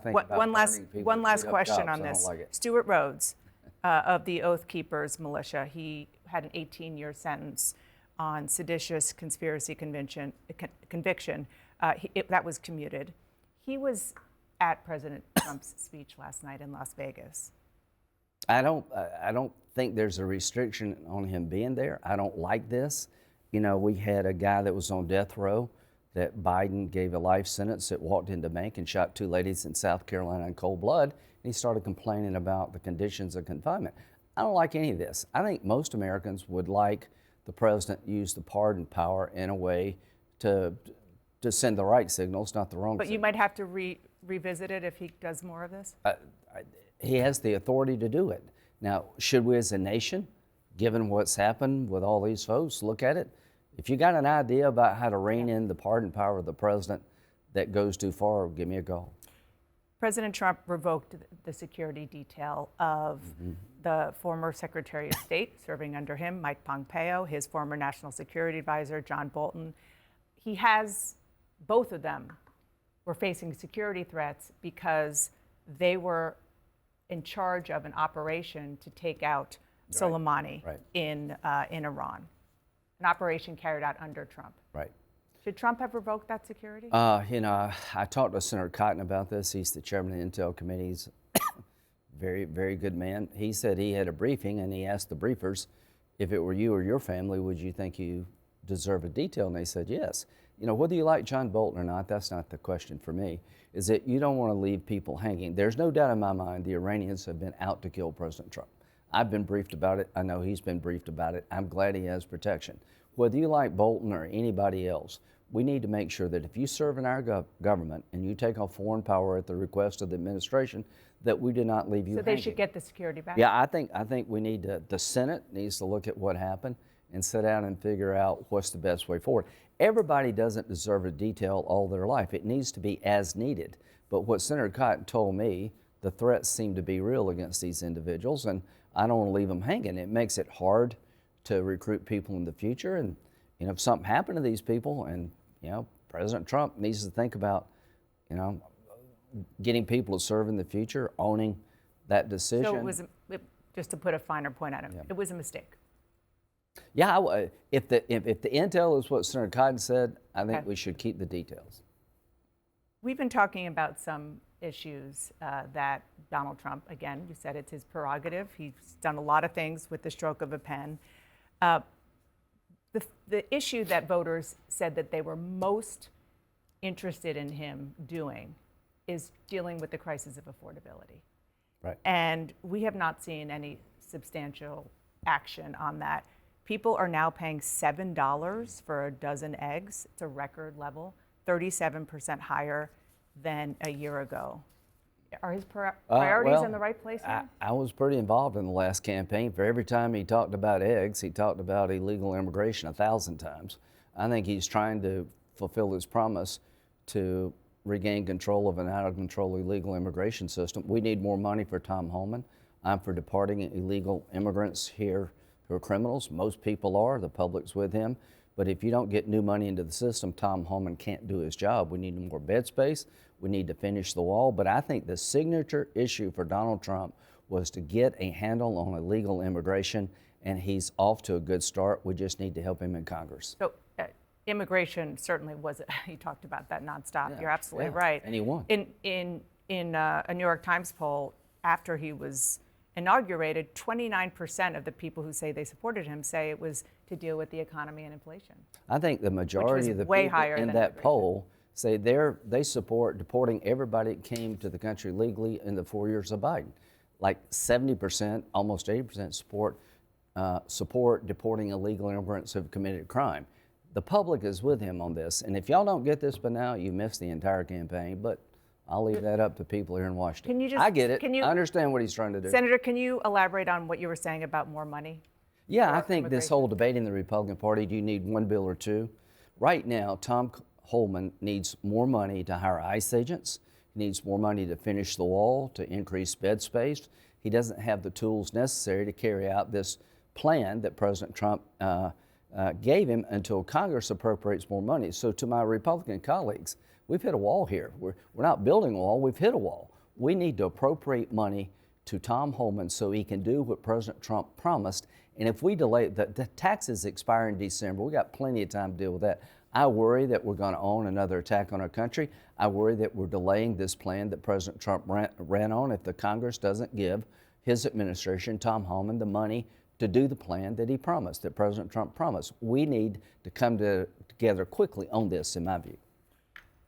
think about one last burning people one to last beat up question cops. on I don't this. like it. Stuart Rhodes of the Oath Keepers militia, he had an 18-year sentence on seditious conspiracy conviction. That was commuted. He was at President Trump's speech last night in Las Vegas. I don't think there's a restriction on him being there. I don't like this. You know, we had a guy that was on death row that Biden gave a life sentence that walked into a bank and shot 2 ladies in South Carolina in cold blood. And he started complaining about the conditions of confinement. I don't like any of this. I think most Americans would like the president use the pardon power in a way to send the right signals, not the wrong But signals. you might have to revisit it if he does more of this? He has the authority to do it. Now, should we as a nation, given what's happened with all these folks, look at it? If you got an idea about how to rein in the pardon power of the president that goes too far, give me a call. President Trump revoked the security detail of the former Secretary of State serving under him, Mike Pompeo, his former National Security Advisor, John Bolton. He has, both of them were facing security threats because they were in charge of an operation to take out Soleimani in Iran, an operation carried out under Trump. Right. Should Trump have revoked that security? You know, I talked to Senator Cotton about this. He's the chairman of the Intel Committee. He's very, very good man. He said he had a briefing and he asked the briefers, if it were you or your family, would you think you deserve a detail? And they said yes. You know, whether you like John Bolton or not, that's not the question for me, is that you don't want to leave people hanging. There's no doubt in my mind the Iranians have been out to kill President Trump. I've been briefed about it. I know he's been briefed about it. I'm glad he has protection. Whether you like Bolton or anybody else, we need to make sure that if you serve in our government and you take on foreign power at the request of the administration, that we do not leave you hanging. So they should get the security back? Yeah, I think we need to, the Senate needs to look at what happened and sit down and figure out what's the best way forward. Everybody doesn't deserve a detail all their life. It needs to be as needed. But what Senator Cotton told me, the threats seem to be real against these individuals, and I don't want to leave them hanging. It makes it hard to recruit people in the future. And you know, if something happened to these people, and you know, President Trump needs to think about, you know, getting people to serve in the future, owning that decision. So it was, just to put a finer point on it, it was a mistake. Yeah, if the intel is what Senator Cotton said, I think we should keep the details. We've been talking about some issues that Donald Trump, again, you said it's his prerogative. He's done a lot of things with the stroke of a pen. The issue that voters said that they were most interested in him doing is dealing with the crisis of affordability. Right. And we have not seen any substantial action on that. People are now paying $7 for a dozen eggs. It's a record level, 37% higher than a year ago. Are his priorities in the right place here? I was pretty involved in the last campaign. For every time he talked about eggs, he talked about illegal immigration 1,000 times. I think he's trying to fulfill his promise to regain control of an out-of-control illegal immigration system. We need more money for Tom Homan. I'm for deporting illegal immigrants here who are criminals. Most people are. The public's with him. But if you don't get new money into the system, Tom Homan can't do his job. We need more bed space. We need to finish the wall. But I think the signature issue for Donald Trump was to get a handle on illegal immigration, and he's off to a good start. We just need to help him in Congress. So immigration certainly was, he talked about that nonstop. Yeah, You're absolutely right. And he won. In a New York Times poll, after he was inaugurated, 29% of the people who say they supported him say it was to deal with the economy and inflation. I think the majority of the people in that poll say they support deporting everybody that came to the country legally in the 4 years of Biden. Like 70%, almost 80% support deporting illegal immigrants who have committed crime. The public is with him on this, and if y'all don't get this by now, you missed the entire campaign. But I'll leave that up to people here in Washington. I get it. I understand what he's trying to do. Senator, can you elaborate on what you were saying about more money? Yeah, I think this whole debate in the Republican Party, do you need one bill or two? Right now, Tom Homan needs more money to hire ICE agents. He needs more money to finish the wall, to increase bed space. He doesn't have the tools necessary to carry out this plan that President Trump gave him until Congress appropriates more money. So to my Republican colleagues, we've hit a wall here. We're not building a wall, we've hit a wall. We need to appropriate money to Tom Homan so he can do what President Trump promised. And if we delay, the taxes expire in December. We got plenty of time to deal with that. I worry that we're going to own another attack on our country. I worry that we're delaying this plan that President Trump ran on if the Congress doesn't give his administration, Tom Homan, the money to do the plan that he promised, that President Trump promised. We need to come together quickly on this, in my view.